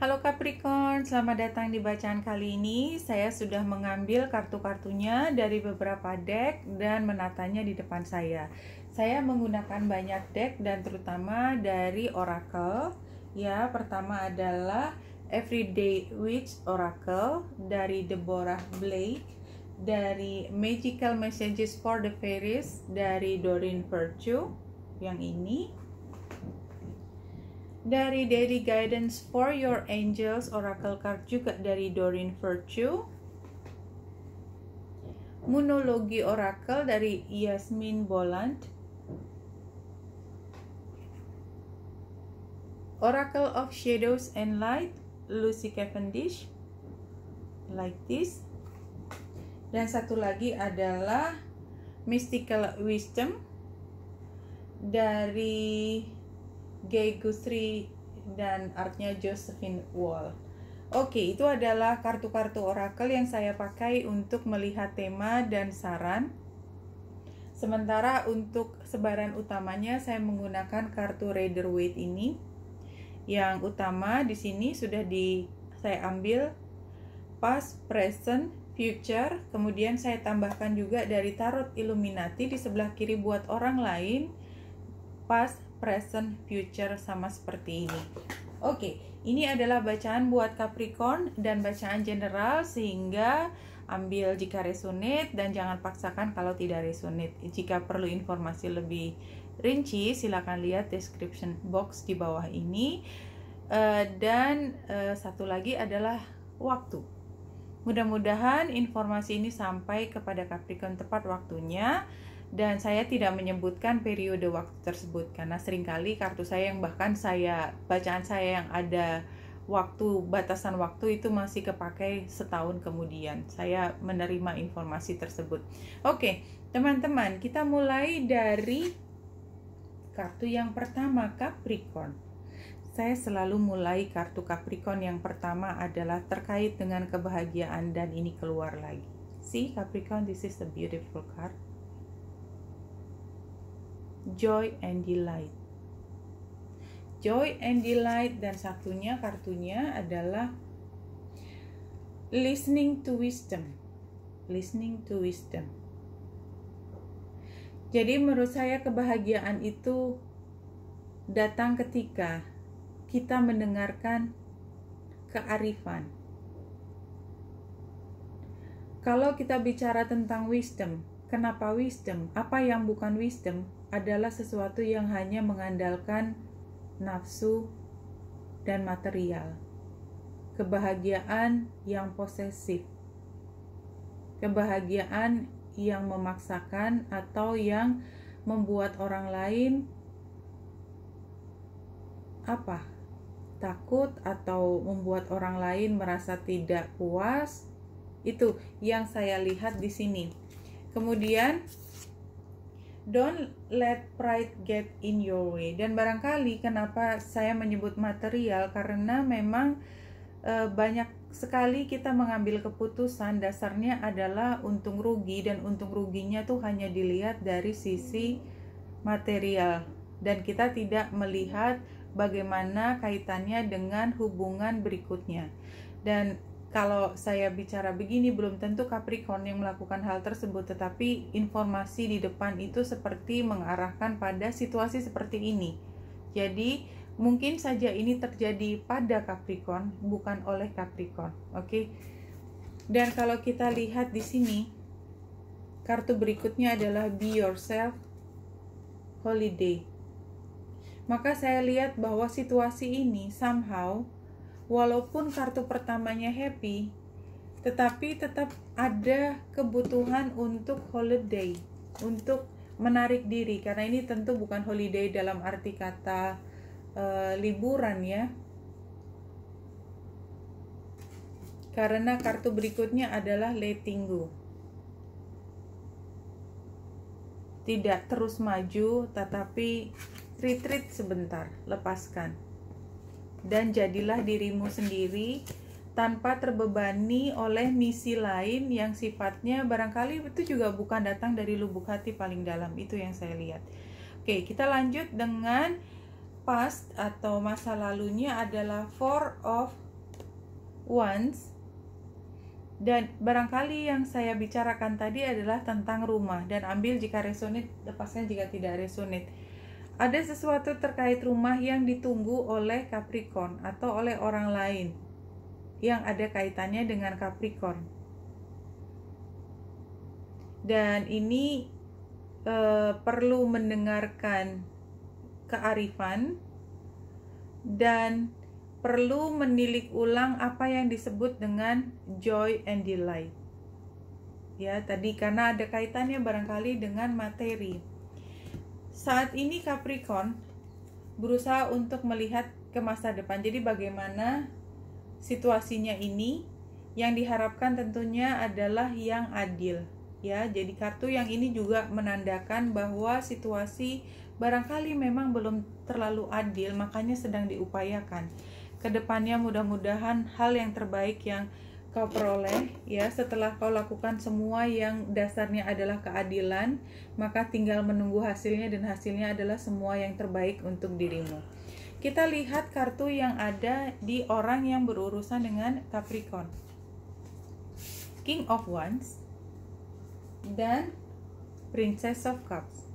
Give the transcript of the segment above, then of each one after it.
Halo Capricorn, selamat datang di bacaan kali ini. Saya sudah mengambil kartu-kartunya dari beberapa deck dan menatanya di depan saya. Saya menggunakan banyak deck dan terutama dari Oracle. Ya, pertama adalah Everyday Witch Oracle dari Deborah Blake, dari Magical Messages for the Fairies dari Doreen Virtue, yang ini. Dari Daily Guidance for Your Angels Oracle Card juga dari Doreen Virtue. Moonology Oracle dari Yasmin Boland. Oracle of Shadows and Light Lucy Cavendish, like this. Dan satu lagi adalah Mystical Wisdom dari Gay Guthrie dan artnya Josephine Wall. Oke, itu adalah kartu-kartu oracle yang saya pakai untuk melihat tema dan saran. Sementara untuk sebaran utamanya saya menggunakan kartu Rider-Waite ini. Yang utama di sini sudah saya ambil past, present, future. Kemudian saya tambahkan juga dari Tarot Illuminati di sebelah kiri buat orang lain. Past, present, future sama seperti ini. Oke, ini adalah bacaan buat Capricorn dan bacaan general, sehingga ambil jika resonate dan jangan paksakan kalau tidak resonate. Jika perlu informasi lebih rinci, silakan lihat description box di bawah ini. Dan satu lagi adalah waktu. Mudah-mudahan informasi ini sampai kepada Capricorn tepat waktunya. Dan saya tidak menyebutkan periode waktu tersebut karena seringkali kartu saya yang bahkan bacaan saya yang ada batasan waktu itu masih kepakai setahun kemudian saya menerima informasi tersebut. Oke, teman-teman, kita mulai dari kartu yang pertama, Capricorn. Saya selalu mulai kartu Capricorn yang pertama adalah terkait dengan kebahagiaan dan ini keluar lagi. See, Capricorn, this is a beautiful card. Joy and delight. Joy and delight, dan satunya kartunya adalah listening to wisdom. Listening to wisdom. Jadi menurut saya kebahagiaan itu datang ketika kita mendengarkan kearifan. Kalau kita bicara tentang wisdom, kenapa wisdom? Apa yang bukan wisdom adalah sesuatu yang hanya mengandalkan nafsu dan material. Kebahagiaan yang posesif. Kebahagiaan yang memaksakan atau yang membuat orang lain takut atau membuat orang lain merasa tidak puas. Itu yang saya lihat di sini. Kemudian don't let pride get in your way. Dan barangkali kenapa saya menyebut material, karena memang banyak sekali kita mengambil keputusan dasarnya adalah untung rugi, dan untung ruginya tuh hanya dilihat dari sisi material dan kita tidak melihat bagaimana kaitannya dengan hubungan berikutnya. Dan kalau saya bicara begini, belum tentu Capricorn yang melakukan hal tersebut, tetapi informasi di depan itu seperti mengarahkan pada situasi seperti ini. Jadi, mungkin saja ini terjadi pada Capricorn, bukan oleh Capricorn. Oke. Dan kalau kita lihat di sini, kartu berikutnya adalah Be Yourself Holiday. Maka saya lihat bahwa situasi ini somehow, walaupun kartu pertamanya happy, tetapi tetap ada kebutuhan untuk holiday, untuk menarik diri. Karena ini tentu bukan holiday dalam arti kata liburan ya. Karena kartu berikutnya adalah letting go. Tidak terus maju, tetapi retreat sebentar, lepaskan. Dan jadilah dirimu sendiri tanpa terbebani oleh misi lain yang sifatnya barangkali itu juga bukan datang dari lubuk hati paling dalam. Itu yang saya lihat. Oke, kita lanjut dengan past atau masa lalunya adalah Four of Wands. Dan barangkali yang saya bicarakan tadi adalah tentang rumah, dan ambil jika resonate, lepaskan jika tidak resonate. Ada sesuatu terkait rumah yang ditunggu oleh Capricorn atau oleh orang lain yang ada kaitannya dengan Capricorn. Dan ini perlu mendengarkan kearifan dan perlu menilik ulang apa yang disebut dengan joy and delight. Ya, tadi karena ada kaitannya barangkali dengan materi. Saat ini Capricorn berusaha untuk melihat ke masa depan. Jadi bagaimana situasinya ini, yang diharapkan tentunya adalah yang adil. Ya, jadi kartu yang ini juga menandakan bahwa situasi barangkali memang belum terlalu adil, makanya sedang diupayakan. Kedepannya mudah-mudahan hal yang terbaik yang kau peroleh, ya, setelah kau lakukan semua yang dasarnya adalah keadilan, maka tinggal menunggu hasilnya, dan hasilnya adalah semua yang terbaik untuk dirimu. Kita lihat kartu yang ada di orang yang berurusan dengan Capricorn. King of Wands dan Princess of Cups.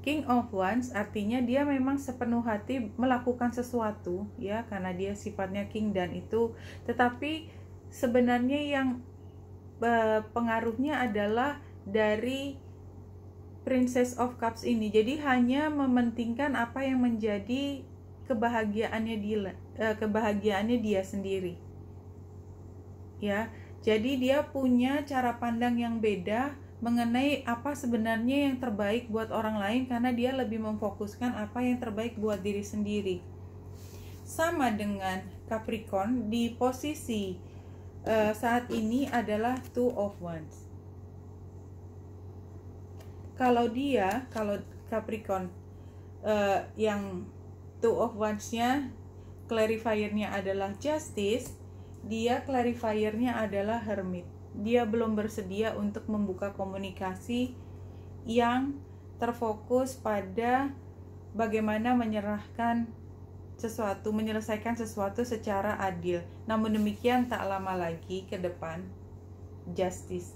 King of Wands artinya dia memang sepenuh hati melakukan sesuatu, ya, karena dia sifatnya king dan itu, tetapi sebenarnya yang pengaruhnya adalah dari Princess of Cups ini. Jadi hanya mementingkan apa yang menjadi kebahagiaannya dia sendiri. Ya, jadi dia punya cara pandang yang beda mengenai apa sebenarnya yang terbaik buat orang lain, karena dia lebih memfokuskan apa yang terbaik buat diri sendiri. Sama dengan Capricorn di posisi saat ini adalah Two of Wands. Kalau Capricorn yang Two of Wands-nya clarifiernya adalah Justice, dia clarifiernya adalah Hermit. Dia belum bersedia untuk membuka komunikasi yang terfokus pada bagaimana menyelesaikan sesuatu secara adil. Namun demikian tak lama lagi ke depan Justice.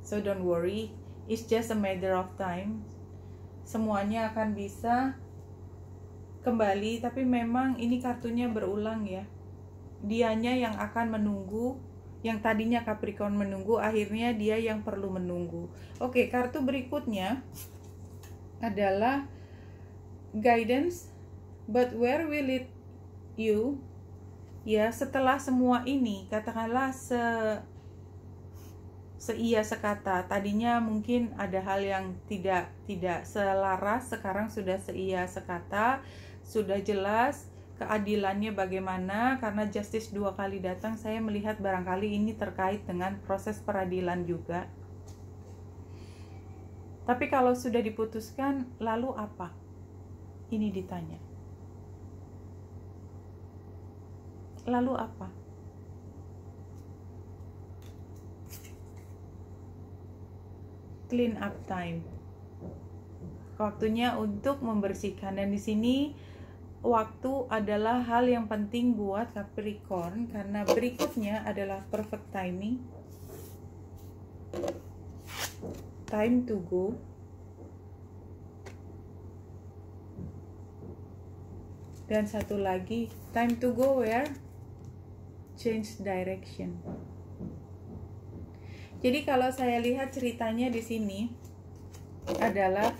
So don't worry, it's just a matter of time. Semuanya akan bisa kembali, tapi memang ini kartunya berulang, ya. Dianya yang akan menunggu. Yang tadinya Capricorn menunggu, akhirnya dia yang perlu menunggu. Oke, kartu berikutnya adalah Guidance, but where will it you? Ya, setelah semua ini, katakanlah seia sekata. Tadinya mungkin ada hal yang tidak selaras, sekarang sudah seia sekata, sudah jelas keadilannya bagaimana. Karena Justice 2 kali datang, saya melihat barangkali ini terkait dengan proses peradilan juga. Tapi kalau sudah diputuskan, lalu apa? Ini ditanya. Lalu apa? Clean up time. Waktunya untuk membersihkan, dan di sini waktu adalah hal yang penting buat Capricorn, karena berikutnya adalah perfect timing, time to go, dan satu lagi time to go where? Change direction. Jadi kalau saya lihat ceritanya di sini adalah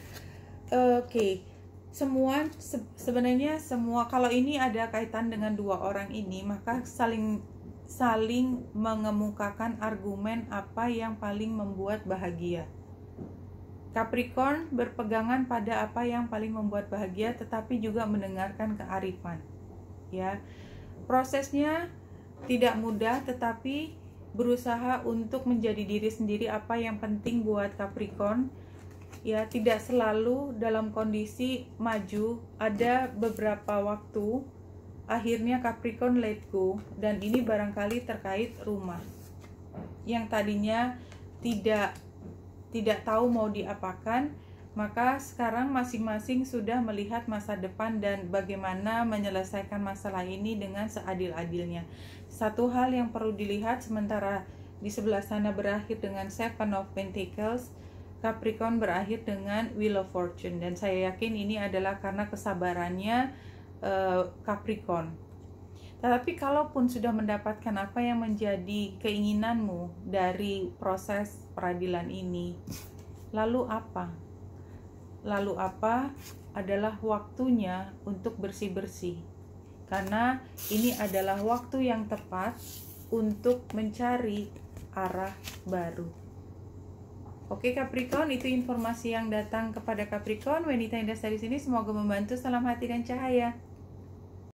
sebenarnya semua, kalau ini ada kaitan dengan dua orang ini, maka saling mengemukakan argumen apa yang paling membuat bahagia. Capricorn berpegangan pada apa yang paling membuat bahagia, tetapi juga mendengarkan kearifan. Ya, prosesnya tidak mudah, tetapi berusaha untuk menjadi diri sendiri apa yang penting buat Capricorn. Ya, tidak selalu dalam kondisi maju. Ada beberapa waktu akhirnya Capricorn let go, dan ini barangkali terkait rumah yang tadinya tidak tahu mau diapakan, Maka sekarang masing-masing sudah melihat masa depan dan bagaimana menyelesaikan masalah ini dengan seadil-adilnya. Satu hal yang perlu dilihat, sementara di sebelah sana berakhir dengan Seven of Pentacles, Capricorn berakhir dengan Wheel of Fortune. Dan saya yakin ini adalah karena kesabarannya Capricorn. Tetapi kalaupun sudah mendapatkan apa yang menjadi keinginanmu dari proses peradilan ini, lalu apa? Lalu apa adalah waktunya untuk bersih-bersih. Karena ini adalah waktu yang tepat untuk mencari arah baru. Oke Capricorn, itu informasi yang datang kepada Capricorn. Wanita indah di sini semoga membantu. Salam hati dan cahaya.